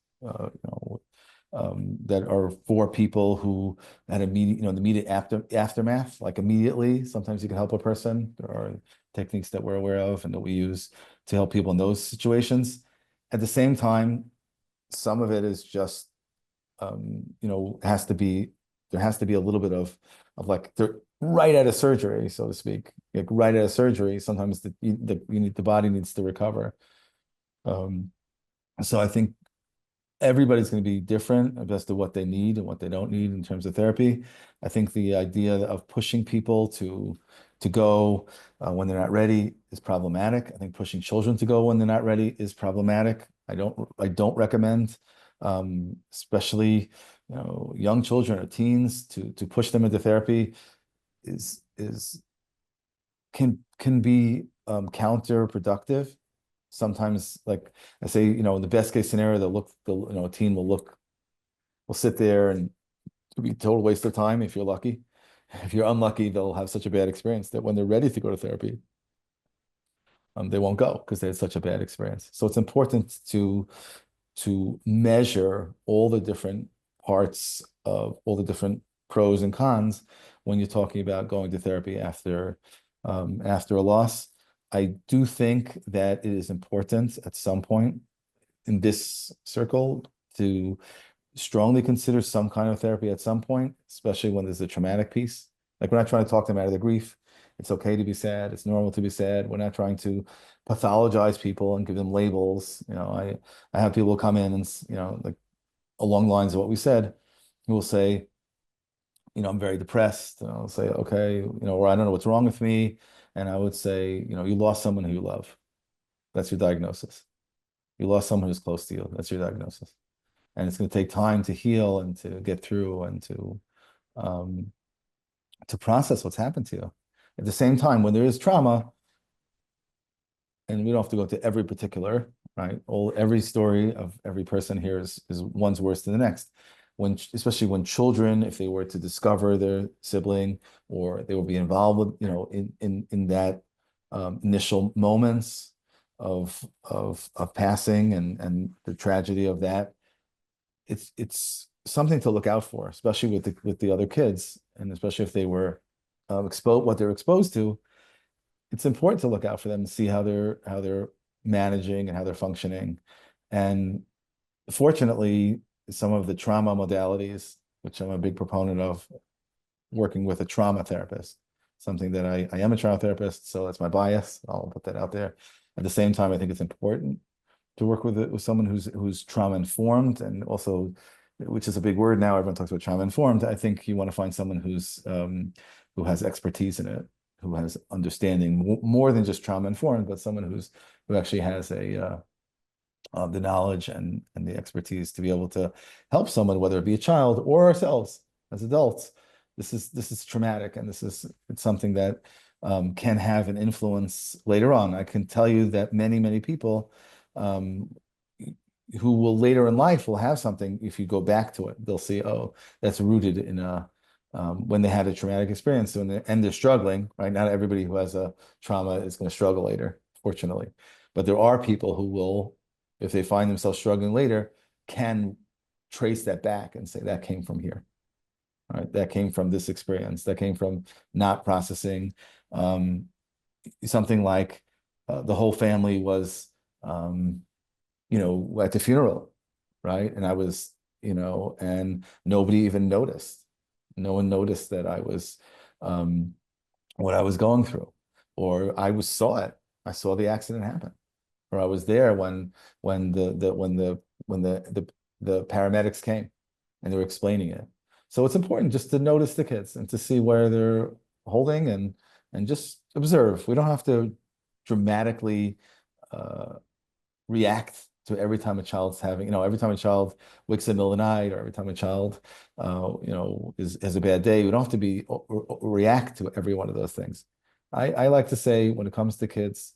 that are for people who had immediate, the immediate aftermath, like immediately. Sometimes you can help a person. There are techniques that we're aware of and that we use to help people in those situations. At the same time, some of it is just, there has to be a little bit of like they're right out of surgery, so to speak. Like right out of surgery, sometimes the body needs to recover. So I think everybody's going to be different as to what they need and what they don't need in terms of therapy. I think the idea of pushing people to go when they're not ready is problematic. I think pushing children to go when they're not ready is problematic. I don't recommend, especially young children or teens, to push them into therapy is can be counterproductive. Sometimes, like I say, in the best case scenario, a teen will sit there and it'll be a total waste of time if you're lucky. If you're unlucky, they'll have such a bad experience that when they're ready to go to therapy, they won't go because they had such a bad experience. So it's important to measure all the different parts of all the different pros and cons when you're talking about going to therapy after a loss. I do think that it is important at some point in this circle to strongly consider some kind of therapy at some point, especially when there's a traumatic piece. Like, we're not trying to talk them out of the grief. It's okay to be sad. It's normal to be sad. We're not trying to pathologize people and give them labels. I have people come in and, like along the lines of what we said, who will say, I'm very depressed. And I'll say, okay, or I don't know what's wrong with me. And I would say, you lost someone who you love. That's your diagnosis. You lost someone who's close to you. That's your diagnosis. And it's going to take time to heal and to get through and to process what's happened to you. At the same time, when there is trauma, and we don't have to go to every particular, right? Every story of every person here is one's worse than the next. Especially when children, if they were to discover their sibling or they will be involved with, in that initial moments of passing and the tragedy of that, it's something to look out for, especially with the other kids, and especially if they were what they're exposed to. It's important to look out for them and see how they're managing and how they're functioning. And fortunately, some of the trauma modalities, which I'm a big proponent of, working with a trauma therapist, something that I am a trauma therapist, so that's my bias. I'll put that out there. At the same time, I think it's important to work with someone who's trauma informed, and also, which is a big word now, everyone talks about trauma informed. I think you want to find someone who has expertise in it, who has understanding more than just trauma informed, but someone who actually has the knowledge and the expertise to be able to help someone, whether it be a child or ourselves as adults. This is traumatic, and it's something that can have an influence later on. I can tell you that many people who will later in life will have something. If you go back to it, they'll see, oh, that's rooted in a when they had a traumatic experience and they're struggling, right? Not everybody who has a trauma is going to struggle later, fortunately. But there are people who will, if they find themselves struggling later, can trace that back and say that came from here. All right, that came from this experience. That came from not processing something like the whole family was, at the funeral, right? And I was, and nobody even noticed. No one noticed that I was what I was going through, or saw it. I saw the accident happen, or I was there when the paramedics came and they were explaining it. So it's important just to notice the kids and to see where they're holding and just observe. We don't have to dramatically react to every time a child's having, every time a child wakes up in the middle of the night, or every time a child, has a bad day. We don't have to be react to every one of those things. I like to say, when it comes to kids,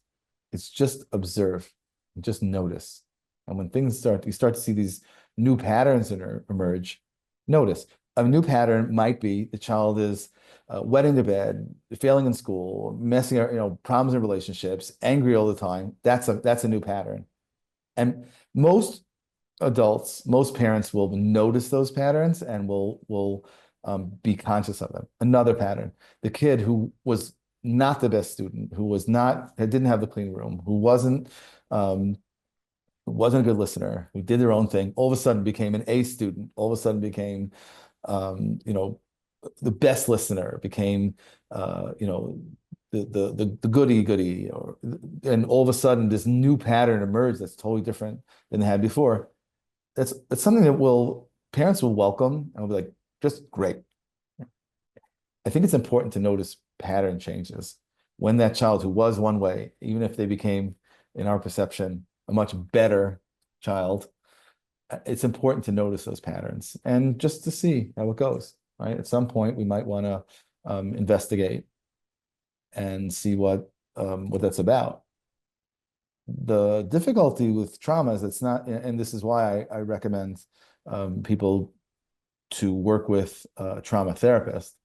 it's just observe, just notice. And when things you start to see these new patterns emerge, notice. A new pattern might be the child is wetting the bed, failing in school, messing up, problems in relationships, angry all the time. That's a new pattern. And most adults, most parents will notice those patterns and will be conscious of them. Another pattern: the kid who was not the best student, who didn't have the clean room, who wasn't a good listener, who did their own thing, all of a sudden became an A student, all of a sudden became, the best listener, became, the goody, and all of a sudden this new pattern emerged that's totally different than they had before. That's something that parents will welcome and will be like, just great. I think it's important to notice pattern changes when that child who was one way, even if they became, in our perception, a much better child. It's important to notice those patterns and just to see how it goes, right? At some point, we might want to investigate and see what that's about. The difficulty with trauma is it's not, and this is why I recommend people to work with a trauma therapist,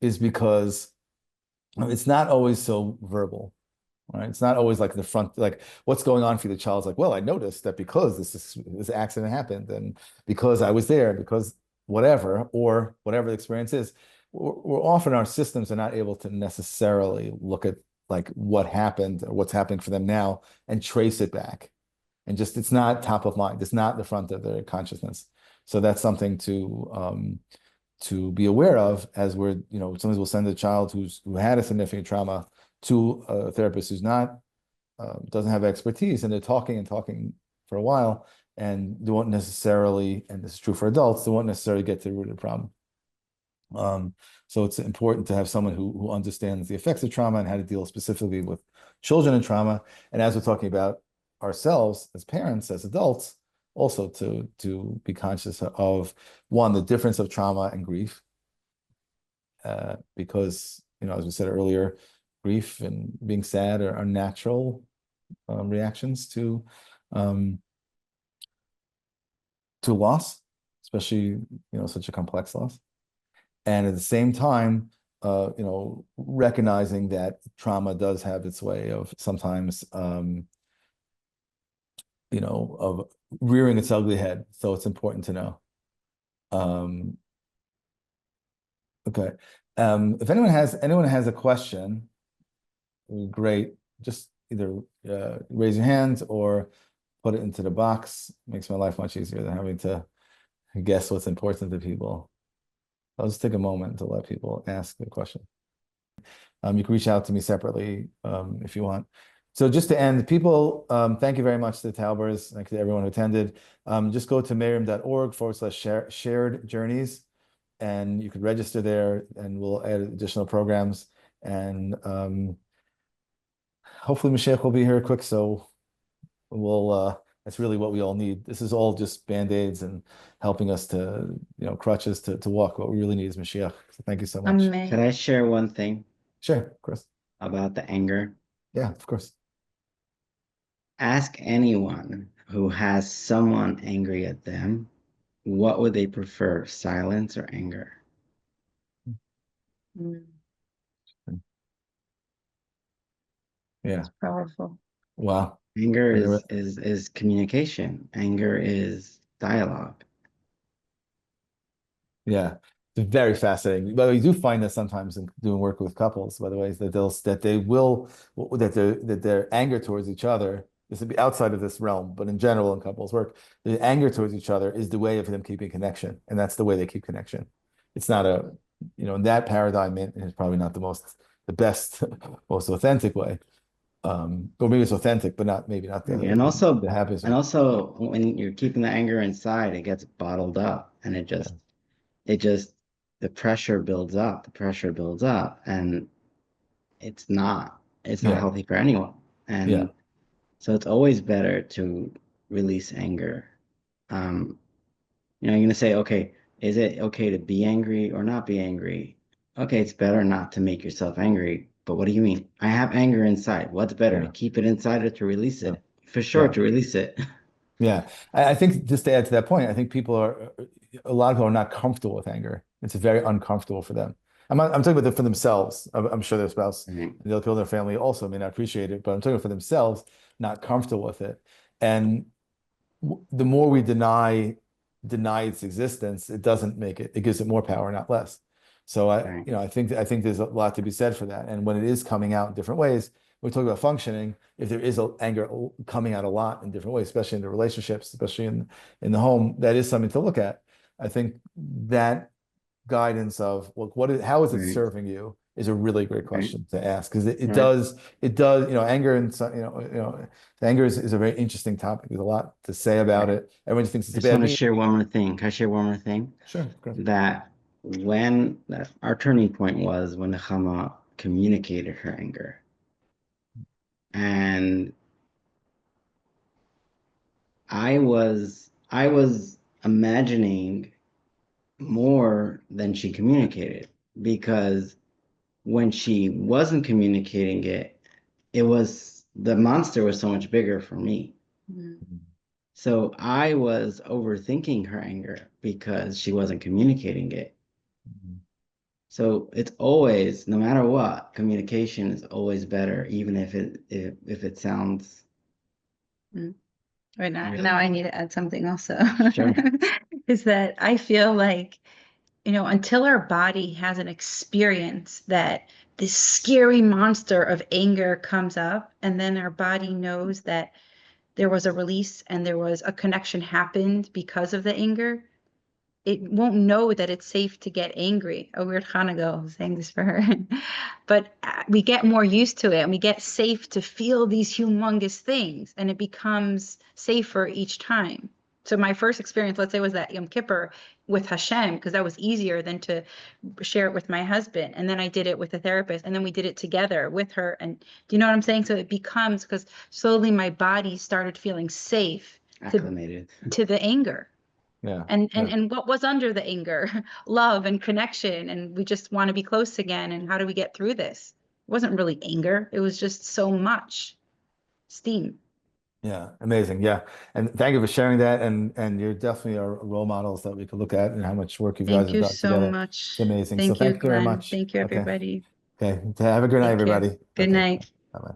is because it's not always so verbal. Right? It's not always like the front, like what's going on for you. The child's like, well, I noticed that because this accident happened, and because I was there, because whatever, or whatever the experience is, we're often, our systems are not able to necessarily look at like what happened or what's happening for them now and trace it back. And just, it's not top of mind. It's not the front of their consciousness. So that's something to be aware of as we're, sometimes we'll send a child who had a significant trauma to a therapist who's not, doesn't have expertise, and they're talking for a while, and they won't necessarily, and this is true for adults, they won't necessarily get to the root of the problem. So it's important to have someone who understands the effects of trauma and how to deal specifically with children in trauma. And as we're talking about ourselves as parents, as adults, also to be conscious of, one, the difference of trauma and grief, because, as we said earlier, grief and being sad are natural reactions to loss, especially such a complex loss. And at the same time, recognizing that trauma does have its way of sometimes, of rearing its ugly head. So it's important to know. Okay. If anyone has a question, great. Just either raise your hands or put it into the box. Makes my life much easier than having to guess what's important to people. I'll just take a moment to let people ask the question. You can reach out to me separately if you want. So just to end, people, thank you very much to the Taubers. Thank you to everyone who attended. Just go to mayrim.org/shared journeys, and you can register there, and we'll add additional programs. And hopefully Mashiach will be here quick, so that's really what we all need. This is all just Band-Aids and helping us to, crutches to walk. What we really need is Mashiach. So thank you so much. Amen. Can I share one thing? Sure, Chris. about the anger? Yeah, of course. Ask anyone who has someone angry at them, what would they prefer, silence or anger? Mm, Yeah. it's powerful. Wow. Anger Bring it- is communication. Anger is dialogue. Yeah. It's very fascinating. But we do find that sometimes in doing work with couples, by the way, is that that their anger towards each other, this would be outside of this realm, but in general in couples work, the anger towards each other is the way of them keeping connection. And that's the way they keep connection. It's not in that paradigm, it is probably not the best, most authentic way. Or maybe it's authentic, but maybe not And the happiest and way. also when you're keeping the anger inside, it gets bottled up and Yeah. it just the pressure builds up, and it's not Yeah. healthy for anyone. Yeah. And so it's always better to release anger. Um, you're gonna say, okay, is it okay to be angry or not be angry? Okay, it's better not to make yourself angry. But what do you mean? I have anger inside. What's better, to Yeah. keep it inside or to release Yeah. it? For sure, Yeah. to release it. Yeah. I think just to add to that point, I think a lot of people are not comfortable with anger. It's very uncomfortable for them. I'm talking about it for themselves. I'm sure their spouse, Right, the other people in their family also may not appreciate it, but I'm talking for themselves, not comfortable with it. And the more we deny its existence, it doesn't make it gives it more power, not less. So right, I think there's a lot to be said for that. And when it is coming out in different ways, we talk about functioning. If there is anger coming out a lot in different ways, especially in the relationships, especially in the home, that is something to look at. I think that guidance of, well, how is it right, serving you is a really great right, question to ask, because right. it does, anger and anger is a very interesting topic. There's a lot to say about Right. it. Everyone thinks it's I a just bad want to thing. share one more thing. Can I share one more thing? Sure, great. That our turning point was when Nechama communicated her anger. And I was imagining more than she communicated, because when she wasn't communicating it, the monster was so much bigger for me. Mm, So I was overthinking her anger because she wasn't communicating it. Mhm. So it's always, no matter what, communication is always better, even if it sounds mm. Right now really I need to add something also. sure. Is that I feel like, until our body has an experience that this scary monster of anger comes up, and then our body knows that there was a release and there was a connection happened because of the anger, it won't know that it's safe to get angry. A weird Hanukkah saying this for her. But we get more used to it and we get safe to feel these humongous things, and it becomes safer each time. So my first experience, let's say, was that Yom Kippur with Hashem, because that was easier than to share it with my husband. And then I did it with a therapist, and then we did it together with her. And do you know what I'm saying? So it becomes, because slowly my body started feeling safe Acclimated. to the anger. Yeah. And, and Yeah. and what was under the anger? Love and connection, and we just want to be close again. And how do we get through this? It wasn't really anger. It was just so much steam. Yeah. Amazing. Yeah. And thank you for sharing that. And you're definitely our role models that we could look at and how much work you guys Thank have you done so together. It's much. amazing. So Thank you, thank you very Glenn. much. Thank you, Okay. everybody. Okay. Have a good night, Take care. everybody. Good Okay. night. Bye-bye.